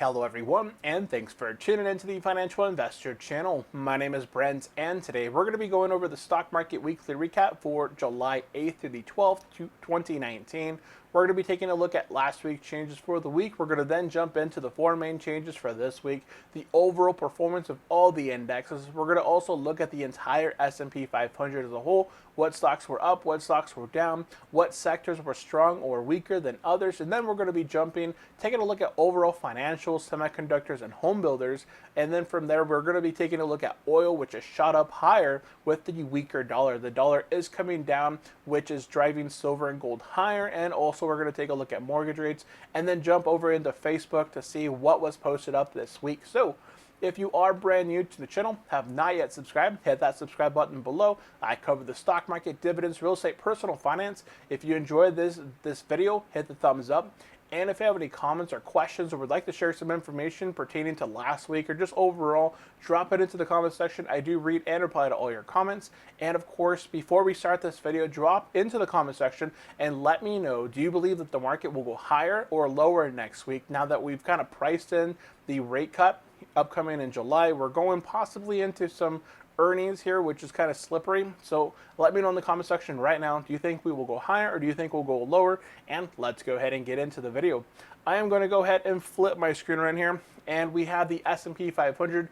Hello everyone, and thanks for tuning into the Financial Investor channel. My name is Brent, and today we're going to be going over the stock market weekly recap for July 8th through the 12th, 2019. We're going to be taking a look at last week's changes for the week. We're going to then jump into the four main changes for this week, the overall performance of all the indexes. We're going to also look at the entire S&P 500 as a whole, what stocks were up, what stocks were down, what sectors were strong or weaker than others, and then we're going to be taking a look at overall financials, semiconductors, and home builders, and then from there we're going to be taking a look at oil, which has shot up higher with the weaker dollar. The dollar is coming down, which is driving silver and gold higher, and also we're going to take a look at mortgage rates, and then jump over into Facebook to see what was posted up this week. So if you are brand new to the channel, have not yet subscribed, hit that subscribe button below. I cover the stock market, dividends, real estate, personal finance. If you enjoyed this video, hit the thumbs up. And if you have any comments or questions or would like to share some information pertaining to last week or just overall, drop it into the comment section. I do read and reply to all your comments. And of course, before we start this video, drop into the comment section and let me know, do you believe that the market will go higher or lower next week now that we've kind of priced in the rate cut upcoming in July? We're going possibly into some earnings here, which is kind of slippery. So let me know in the comment section right now, do you think we will go higher or do you think we'll go lower? And let's go ahead and get into the video. I am going to go ahead and flip my screen around here, and we have the S&P 500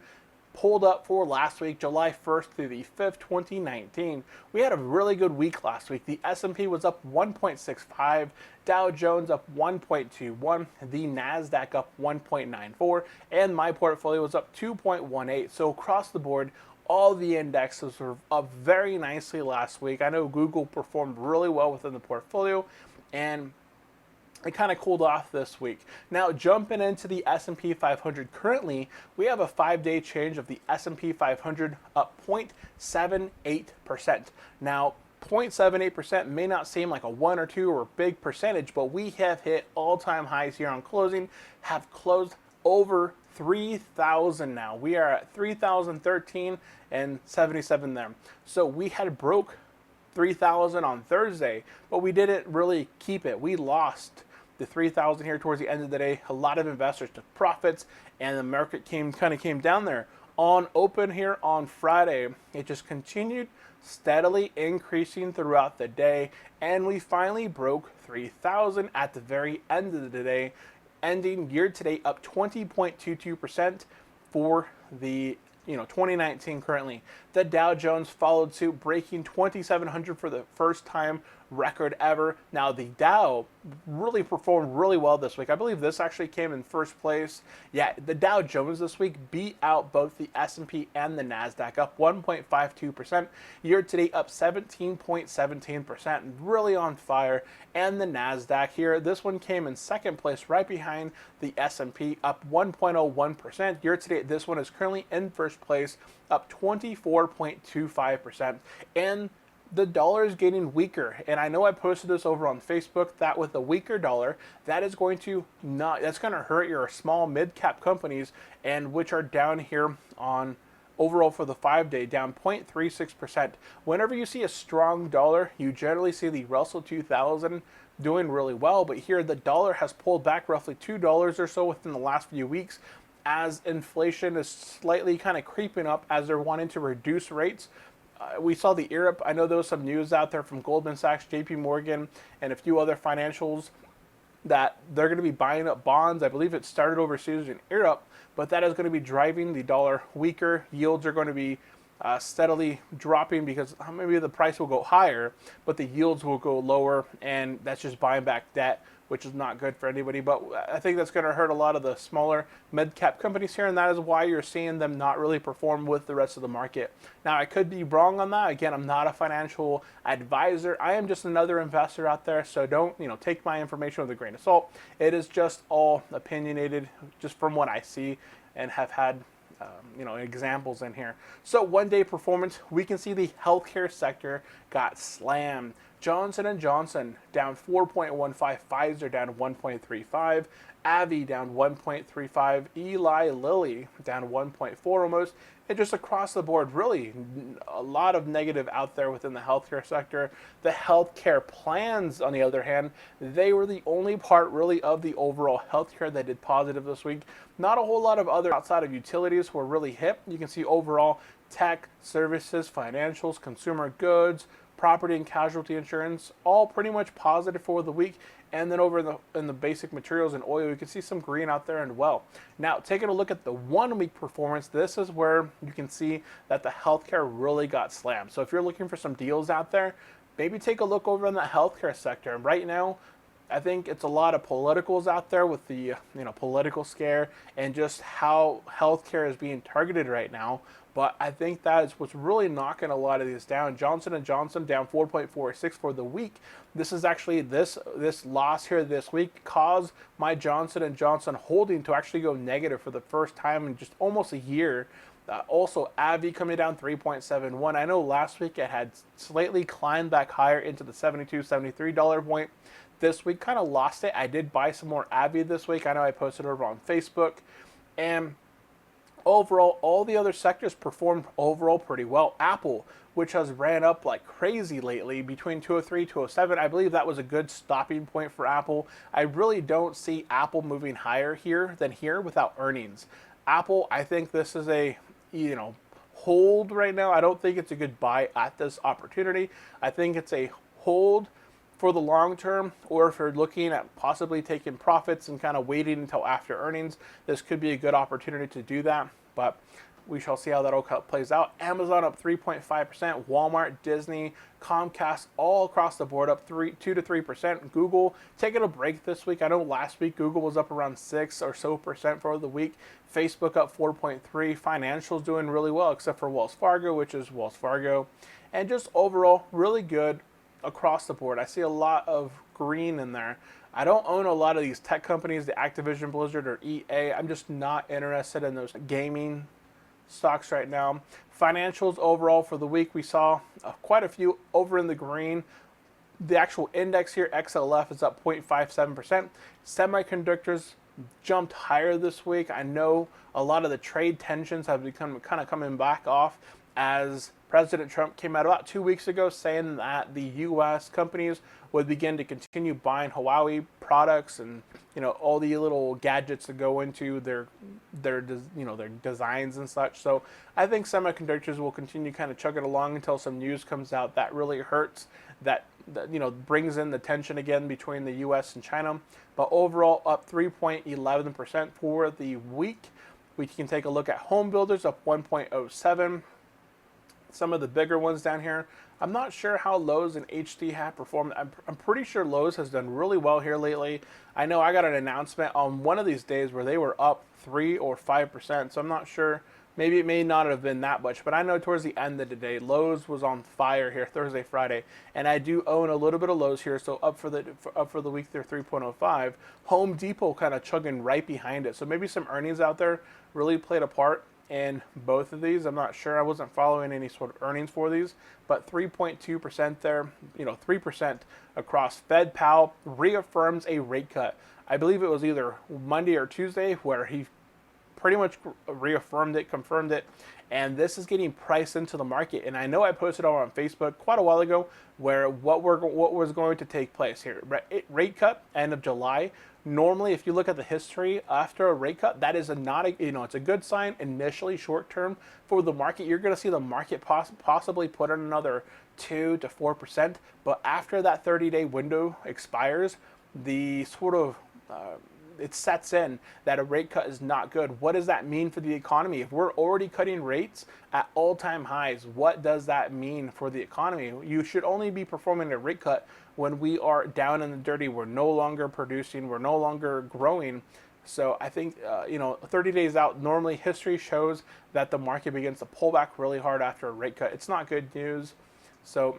pulled up for last week, July 1st through the 5th, 2019. We had a really good week last week. The S&P was up 1.65, Dow Jones up 1.21, the NASDAQ up 1.94, and my portfolio was up 2.18. So across the board, all the indexes were up very nicely last week. I know Google performed really well within the portfolio, and it kind of cooled off this week. Now, jumping into the S&P 500, currently we have a 5-day change of the S&P 500 up 0.78%. Now, 0.78% may not seem like a 1 or 2 or big percentage, but we have hit all-time highs here on closing, have closed over 3,000 now. We are at 3,013 and 77 there. So we had broke 3,000 on Thursday, but we didn't really keep it. We lost the 3,000 here towards the end of the day. A lot of investors took profits, and the market came down there. On open here on Friday, it just continued steadily increasing throughout the day, and we finally broke 3,000 at the very end of the day, ending year to date up 20.22% for the 2019 currently. The Dow Jones followed suit, breaking 2,700 for the first time, record ever. Now the Dow really performed really well this week. I believe this actually came in first place. Yeah, the Dow Jones this week beat out both the S&P and the NASDAQ, up 1.52%. Year to date up 17.17%, really on fire. And the NASDAQ here, this one came in second place right behind the S&P, up 1.01%. Year to date, this one is currently in first place, up 24.25%. And the dollar is getting weaker, and I know I posted this over on Facebook that with a weaker dollar, that's going to hurt your small mid-cap companies, and which are down here on overall for the 5-day, down 0.36%. Whenever you see a strong dollar, you generally see the Russell 2000 doing really well, but here the dollar has pulled back roughly $2 or so within the last few weeks as inflation is slightly kind of creeping up as they're wanting to reduce rates. We saw the Europe. I know there was some news out there from Goldman Sachs, JP Morgan, and a few other financials that they're going to be buying up bonds. I believe it started overseas in Europe, but that is going to be driving the dollar weaker. Yields are going to be steadily dropping because maybe the price will go higher, but the yields will go lower, and that's just buying back debt, which is not good for anybody. But I think that's going to hurt a lot of the smaller mid-cap companies here, and that is why you're seeing them not really perform with the rest of the market. Now, I could be wrong on that. Again, I'm not a financial advisor. I am just another investor out there, so don't take my information with a grain of salt. It is just all opinionated, just from what I see and have had examples in here. So 1-day performance, we can see the healthcare sector got slammed. Johnson & Johnson down 4.15, Pfizer down 1.35, AbbVie down 1.35, Eli Lilly down 1.4 almost, and just across the board, really a lot of negative out there within the healthcare sector. The healthcare plans, on the other hand, they were the only part really of the overall healthcare that did positive this week. Not a whole lot of other outside of utilities were really hit. You can see overall tech, services, financials, consumer goods, property and casualty insurance, all pretty much positive for the week. And then over in the basic materials and oil, you can see some green out there and well. Now, taking a look at the 1 week performance, this is where you can see that the healthcare really got slammed. So if you're looking for some deals out there, maybe take a look over in the healthcare sector. And right now, I think it's a lot of politicals out there with the political scare and just how healthcare is being targeted right now. But I think that is what's really knocking a lot of these down. Johnson & Johnson down 4.46 for the week. This is actually this loss here this week caused my Johnson & Johnson holding to actually go negative for the first time in just almost a year. Also, AbbVie coming down 3.71. I know last week it had slightly climbed back higher into the $72, $73 point. This week kind of lost it. I did buy some more AbbVie this week. I know I posted over on Facebook. And overall, all the other sectors performed overall pretty well. Apple, which has ran up like crazy lately, between 203, 207, I believe that was a good stopping point for Apple. I really don't see Apple moving higher here than here without earnings. Apple, I think this is a, hold right now. I don't think it's a good buy at this opportunity. I think it's a hold for the long term, or if you're looking at possibly taking profits and kind of waiting until after earnings, this could be a good opportunity to do that. But we shall see how that all plays out. Amazon up 3.5%, Walmart, Disney, Comcast, all across the board up 2 to 3%. Google taking a break this week. I know last week Google was up around 6 or so percent for the week. Facebook up 4.3. Financials doing really well, except for Wells Fargo, which is Wells Fargo. And just overall, really good across the board. I see a lot of green in there. I don't own a lot of these tech companies, the Activision Blizzard or EA. I'm just not interested in those gaming stocks right now. Financials overall for the week, we saw quite a few over in the green. The actual index here, XLF, is up 0.57%. Semiconductors jumped higher this week. I know a lot of the trade tensions have become kind of coming back off as President Trump came out about 2 weeks ago saying that the U.S. companies would begin to continue buying Huawei products and all the little gadgets that go into their designs and such. So I think semiconductors will continue kind of chugging along until some news comes out that really hurts, that brings in the tension again between the U.S. and China. But overall, up 3.11% for the week. We can take a look at home builders, up 1.07. Some of the bigger ones down here. I'm not sure how Lowe's and HD have performed. I'm pretty sure Lowe's has done really well here lately. I know I got an announcement on one of these days where they were up 3 or 5%, so I'm not sure. Maybe it may not have been that much, but I know towards the end of the day, Lowe's was on fire here Thursday, Friday, and I do own a little bit of Lowe's here, so up for the week they're 3.05. Home Depot kind of chugging right behind it, so maybe some earnings out there really played a part in both of these. I'm not sure. I wasn't following any sort of earnings for these, but 3.2% there, 3% across. Fed Powell reaffirms a rate cut. I believe it was either Monday or Tuesday where he pretty much reaffirmed it, confirmed it, and this is getting priced into the market. And I know I posted on Facebook quite a while ago where what was going to take place here. Rate cut end of July. Normally, if you look at the history after a rate cut, that is it's a good sign initially short term for the market. You're going to see the market possibly put in another 2 to 4%, but after that 30-day window expires, the sort of it sets in that a rate cut is not good. What does that mean for the economy? If we're already cutting rates at all-time highs, what does that mean for the economy? You should only be performing a rate cut when we are down in the dirty. We're no longer producing. We're no longer growing. So I think, 30 days out, normally history shows that the market begins to pull back really hard after a rate cut. It's not good news. So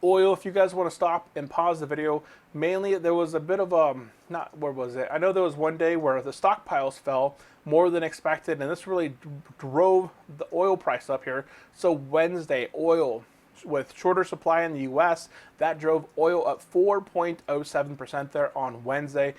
oil, if you guys want to stop and pause the video, mainly there was a bit of where was it? I know there was one day where the stockpiles fell more than expected, and this really drove the oil price up here. So Wednesday, oil with shorter supply in the U.S. That drove oil up 4.07% there on Wednesday.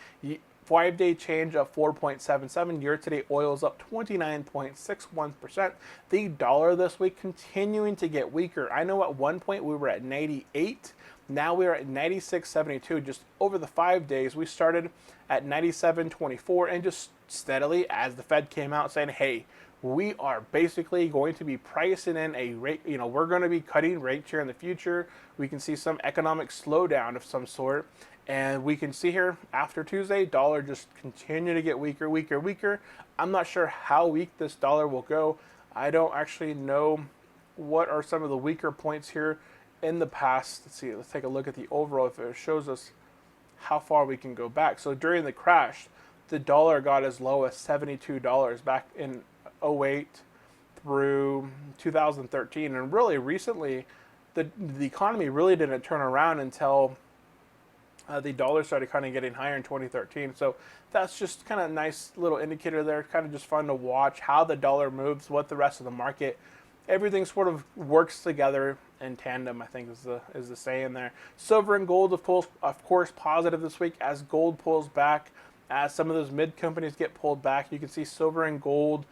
5-day change up 4.77. Year-to-date oil is up 29.61%. The dollar this week continuing to get weaker. I know at one point we were at 98. Now we are at 96.72. Just over the 5 days, we started at 97.24 and just steadily, as the Fed came out saying, hey, we are basically going to be pricing in a rate, we're going to be cutting rates here in the future. We can see some economic slowdown of some sort. And we can see here after Tuesday, dollar just continue to get weaker, weaker, weaker. I'm not sure how weak this dollar will go. I don't actually know what are some of the weaker points here in the past. Let's see, let's take a look at the overall if it shows us how far we can go back. So during the crash, the dollar got as low as $72 back in 08 through 2013. And really recently, the economy really didn't turn around until the dollar started kind of getting higher in 2013. So that's just kind of a nice little indicator there. Kind of just fun to watch how the dollar moves, what the rest of the market, everything sort of works together in tandem, I think is the saying there. Silver and gold, of course, positive this week as gold pulls back, as some of those mid companies get pulled back. You can see silver and gold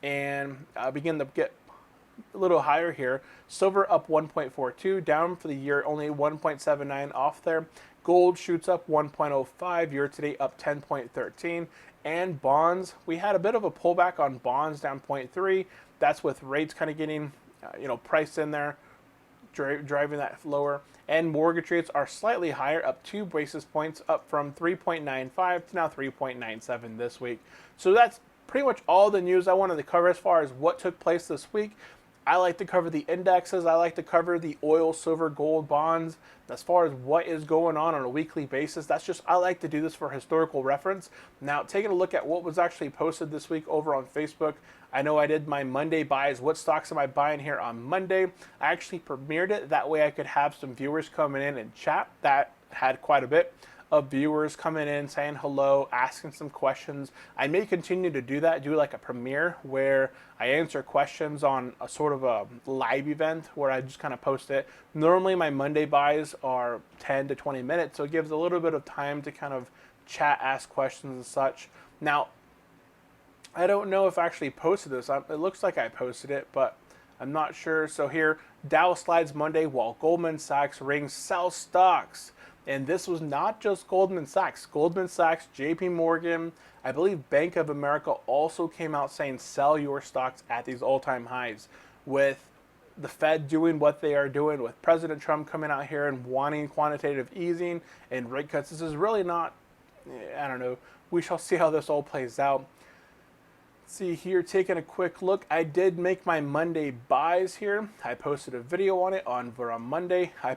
and begin to get a little higher here. Silver up 1.42, down for the year only 1.79 off there. Gold shoots up 1.05, year-to-date up 10.13. And bonds, we had a bit of a pullback on bonds, down 0.3. That's with rates kind of getting, priced in there, driving that lower. And mortgage rates are slightly higher, up 2 basis points, up from 3.95 to now 3.97 this week. So that's pretty much all the news I wanted to cover as far as what took place this week. I like to cover the indexes. I like to cover the oil, silver, gold, bonds. As far as what is going on a weekly basis, I like to do this for historical reference. Now, taking a look at what was actually posted this week over on Facebook, I know I did my Monday buys. What stocks am I buying here on Monday? I actually premiered it. That way I could have some viewers coming in and chat. That had quite a bit of viewers coming in, saying hello, asking some questions. I may continue to do that, do like a premiere where I answer questions on a sort of a live event where I just kind of post it. Normally my Monday buys are 10 to 20 minutes, so it gives a little bit of time to kind of chat, ask questions and such. Now, I don't know if I actually posted this. It looks like I posted it, but I'm not sure. So here, Dow slides Monday while Goldman Sachs rings sell stocks. And this was not just Goldman Sachs. Goldman Sachs, JP Morgan, I believe Bank of America also came out saying sell your stocks at these all-time highs. With the Fed doing what they are doing, with President Trump coming out here and wanting quantitative easing and rate cuts, this is really not, I don't know. We shall see how this all plays out. See here, taking a quick look, I did make my Monday buys here. I posted a video on it on Monday. I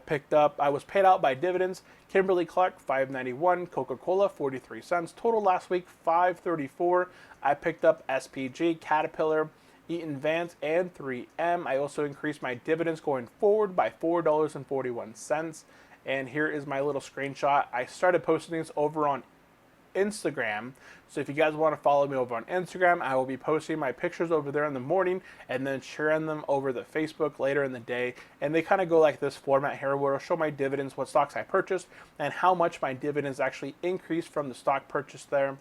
was paid out by dividends. Kimberly-Clark, $5.91. Coca-Cola, 43 cents. Total last week, $5.34. I picked up SPG, Caterpillar, Eaton Vance, and 3M. I also increased my dividends going forward by $4.41. And here is my little screenshot. I started posting these over on Instagram. So if you guys want to follow me over on Instagram, I will be posting my pictures over there in the morning and then sharing them over the Facebook later in the day. And they kind of go like this format here where I'll show my dividends, what stocks I purchased, and how much my dividends actually increased from the stock purchase there.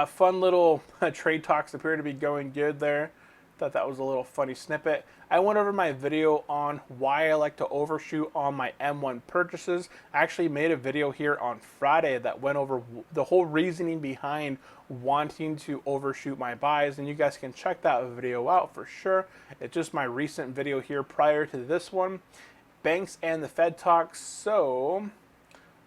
Fun little trade talks appear to be going good there. Thought that was a little funny snippet. I went over my video on why I like to overshoot on my M1 purchases. I actually made a video here on Friday that went over the whole reasoning behind wanting to overshoot my buys, and you guys can check that video out for sure. It's just my recent video here prior to this one. Banks and the Fed talks. So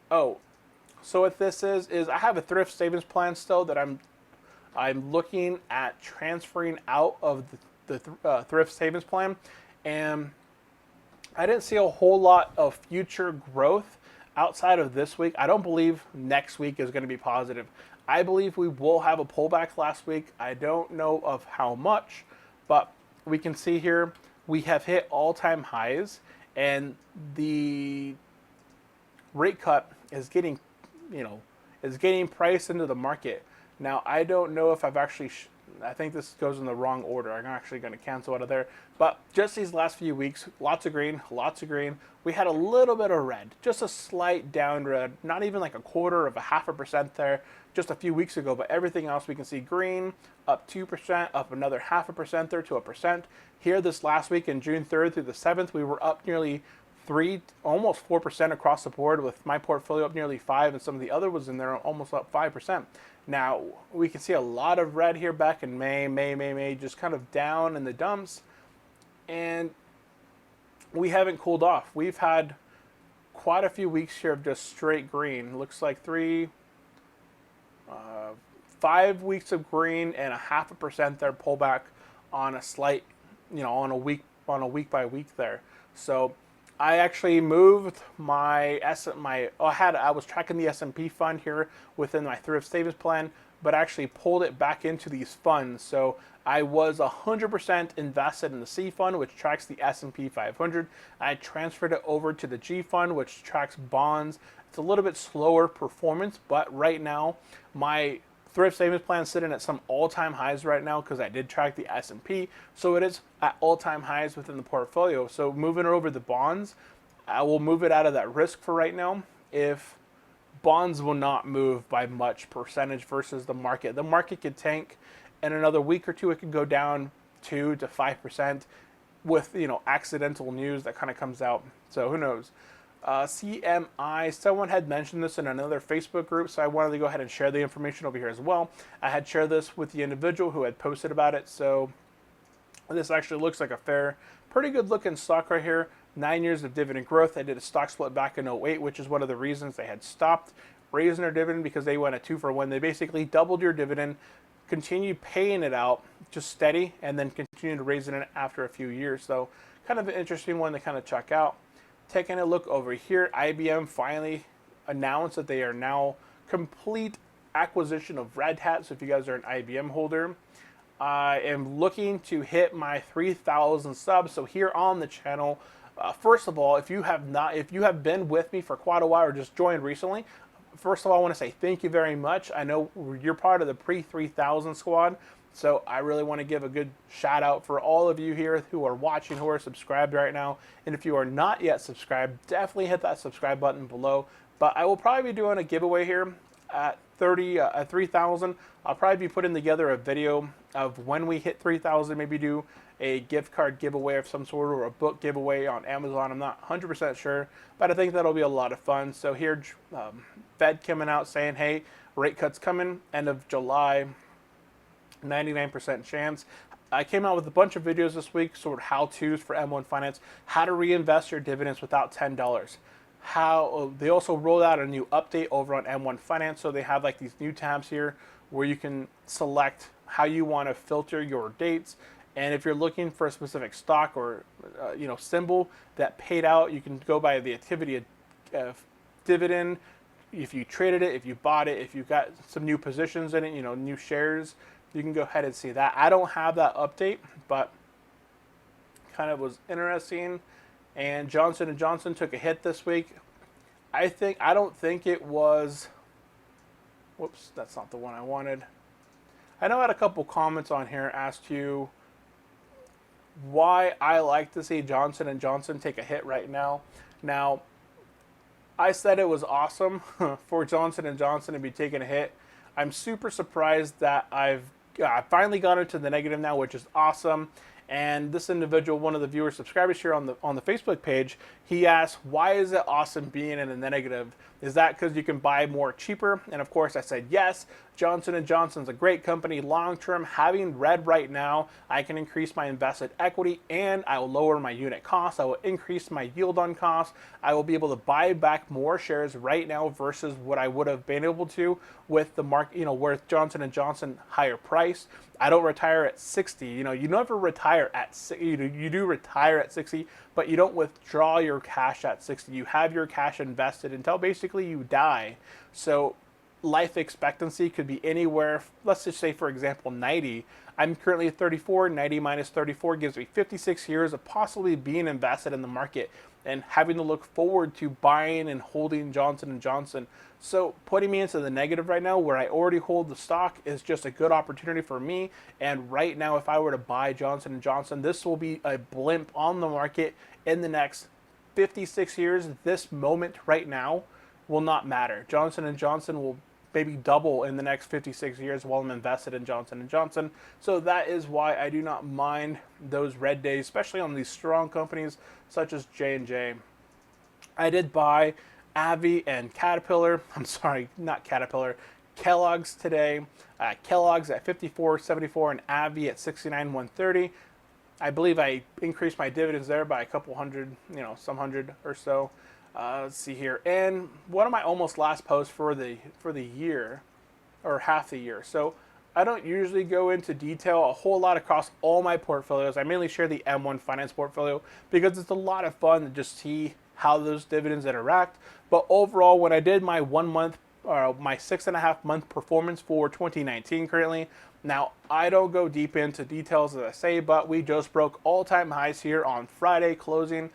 what this is I have a thrift savings plan still that I'm looking at transferring out of the thrift savings plan, and I didn't see a whole lot of future growth outside of this week. I don't believe next week is going to be positive. I believe we will have a pullback last week. I don't know of how much, but we can see here we have hit all-time highs, and the rate cut is getting priced into the market. Now, I don't know if I've actually I think this goes in the wrong order. I'm actually going to cancel out of there. But just these last few weeks, lots of green, lots of green. We had a little bit of red, just a slight down red, not even like a quarter of a 0.5% there just a few weeks ago. But everything else we can see green, up 2%, up another 0.5% there to 1%. Here this last week in June 3rd through the 7th, we were up nearly almost 4% across the board, with my portfolio up nearly 5%, and some of the other ones in there almost up 5%. Now we can see a lot of red here back in May, just kind of down in the dumps, and we haven't cooled off. We've had quite a few weeks here of just straight green. Looks like 5 weeks of green and a 0.5% there pullback on a slight, on a week by week there. So I actually moved I was tracking the S&P fund here within my thrift savings plan, but actually pulled it back into these funds. So I was 100% invested in the C fund, which tracks the S&P 500. I transferred it over to the G fund, which tracks bonds. It's a little bit slower performance, but right now my thrift savings plan is sitting at some all-time highs right now because I did track the S&P, so it is at all-time highs within the portfolio. So moving it over the bonds, I will move it out of that risk for right now. If bonds will not move by much percentage versus the market. The market could tank in another week or two. It could go down 2 to 5% with accidental news that kind of comes out. So who knows? CMI, someone had mentioned this in another Facebook group, so I wanted to go ahead and share the information over here as well. I had shared this with the individual who had posted about it, so this actually looks like a pretty good looking stock right here. 9 years of dividend growth. They did a stock split back in 2008, which is one of the reasons they had stopped raising their dividend, because they went a 2-for-1. They basically doubled your dividend, continued paying it out just steady, and then continued raising it after a few years. So kind of an interesting one to kind of check out. Taking a look over here, IBM finally announced that they are now complete acquisition of Red Hat. So if you guys are an IBM holder, I am looking to hit my 3,000 subs. So here on the channel, first of all, if you have been with me for quite a while or just joined recently, first of all, I want to say thank you very much. I know you're part of the pre-3,000 squad. So I really want to give a good shout out for all of you here who are watching, who are subscribed right now. And if you are not yet subscribed, definitely hit that subscribe button below. But I will probably be doing a giveaway here at 3,000. I'll probably be putting together a video of when we hit 3,000, maybe do a gift card giveaway of some sort, or a book giveaway on Amazon. I'm not 100% sure, but I think that'll be a lot of fun. So here, Fed coming out saying, hey, rate cuts coming, end of July. 99% chance. I came out with a bunch of videos this week, sort of how-tos for M1 Finance, how to reinvest your dividends without $10. They also rolled out a new update over on M1 Finance, so they have like these new tabs here where you can select how you want to filter your dates, and if you're looking for a specific stock or symbol that paid out, you can go by the activity of dividend. If you traded it, if you bought it, if you got some new positions in it, new shares, you can go ahead and see that. I don't have that update, but kind of was interesting. And Johnson & Johnson took a hit this week. I don't think it was, whoops, that's not the one I wanted. I know I had a couple comments on here asked you why I like to see Johnson & Johnson take a hit right now. Now, I said it was awesome for Johnson & Johnson to be taking a hit. I'm super surprised that I finally got into the negative now, which is awesome. And this individual, one of the viewer subscribers here on the Facebook page, he asked, why is it awesome being in the negative? Is that because you can buy more cheaper? And of course I said yes. Johnson & Johnson's a great company long term. Having red right now, I can increase my invested equity and I will lower my unit cost. I will increase my yield on cost. I will be able to buy back more shares right now versus what I would have been able to with the market, with Johnson & Johnson higher price. I don't retire at 60. You never retire at 60. You do retire at 60, but you don't withdraw your cash at 60. You have your cash invested until basically you die. So life expectancy could be anywhere, let's just say, for example, 90. I'm currently at 34. 90 minus 34 gives me 56 years of possibly being invested in the market. and having to look forward to buying and holding Johnson & Johnson. So putting me into the negative right now where I already hold the stock is just a good opportunity for me. And right now, if I were to buy Johnson & Johnson, this will be a blimp on the market in the next 56 years. This moment right now will not matter. Johnson & Johnson will maybe double in the next 56 years while I'm invested in Johnson & Johnson. So that is why I do not mind those red days, especially on these strong companies such as J&J. I did buy Avi and Caterpillar. I'm sorry, not Caterpillar. Kellogg's today. Kellogg's at 54.74 and Avi at 69.130. I believe I increased my dividends there by a couple hundred, some hundred or so. Let's see here. And one of my almost last posts for the year, or half the year. So I don't usually go into detail a whole lot across all my portfolios. I mainly share the M1 Finance portfolio because it's a lot of fun to just see how those dividends interact. But overall, when I did my 1 month, my 6.5 month performance for 2019 currently, now I don't go deep into details as I say, but we just broke all-time highs here on Friday closing.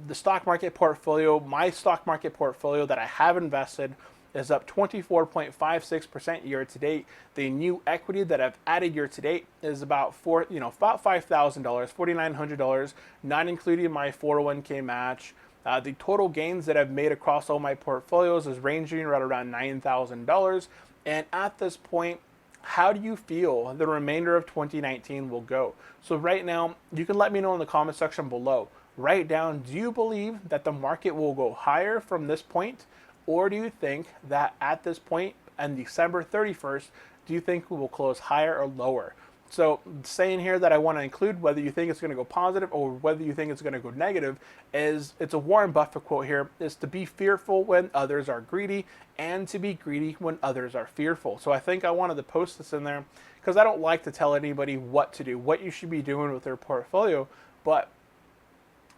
The stock market portfolio, my stock market portfolio that I have invested, is up 24.56% year to date. The new equity that I've added year to date is about about $5,000, $4,900, not including my 401k match. The total gains that I've made across all my portfolios is ranging right around $9,000. And at this point, how do you feel the remainder of 2019 will go? So right now, you can let me know in the comment section below. Write down, do you believe that the market will go higher from this point? Or do you think that at this point, on December 31st, do you think we will close higher or lower? So saying here that I want to include whether you think it's going to go positive or whether you think it's going to go negative is, it's a Warren Buffett quote here, is to be fearful when others are greedy and to be greedy when others are fearful. So I think I wanted to post this in there because I don't like to tell anybody what to do, what you should be doing with their portfolio, but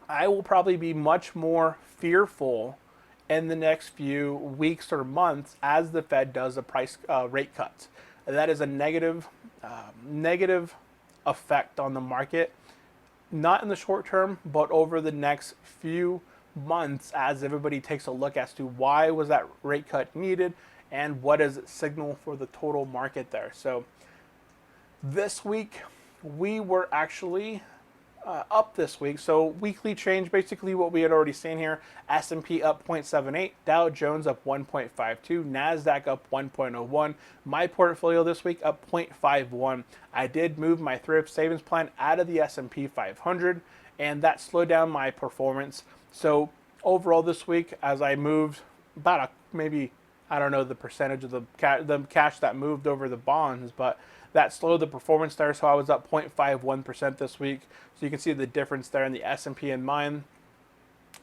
I will probably be much more fearful in the next few weeks or months as the Fed does the price rate cuts. That is a negative effect on the market, not in the short term, but over the next few months as everybody takes a look as to why was that rate cut needed and what does it signal for the total market there. So this week we were actually up this week. So weekly change, basically what we had already seen here. S&P up 0.78, Dow Jones up 1.52, NASDAQ up 1.01. My portfolio this week up 0.51. I did move my thrift savings plan out of the S&P 500, and that slowed down my performance. So overall this week, as I moved about maybe, I don't know the percentage of the cash that moved over the bonds, but that slowed the performance there, so I was up 0.51% this week. So you can see the difference there in the S&P and mine.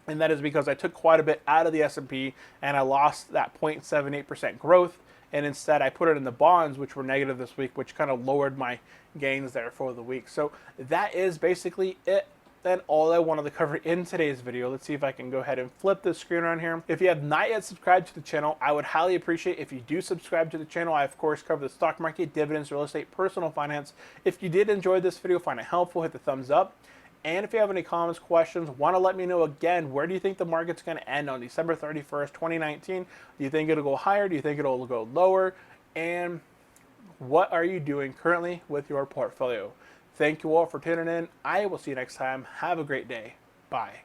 And that is because I took quite a bit out of the S&P and I lost that 0.78% growth. And instead I put it in the bonds, which were negative this week, which kind of lowered my gains there for the week. So that is basically it. Then all I wanted to cover in today's video. Let's see if I can go ahead and flip this screen around here. If you have not yet subscribed to the channel, I would highly appreciate if you do subscribe to the channel. I, of course, cover the stock market, dividends, real estate, personal finance. If you did enjoy this video, find it helpful, hit the thumbs up. And if you have any comments, questions, want to let me know again, where do you think the market's going to end on December 31st, 2019? Do you think it'll go higher? Do you think it'll go lower? And what are you doing currently with your portfolio? Thank you all for tuning in. I will see you next time. Have a great day. Bye.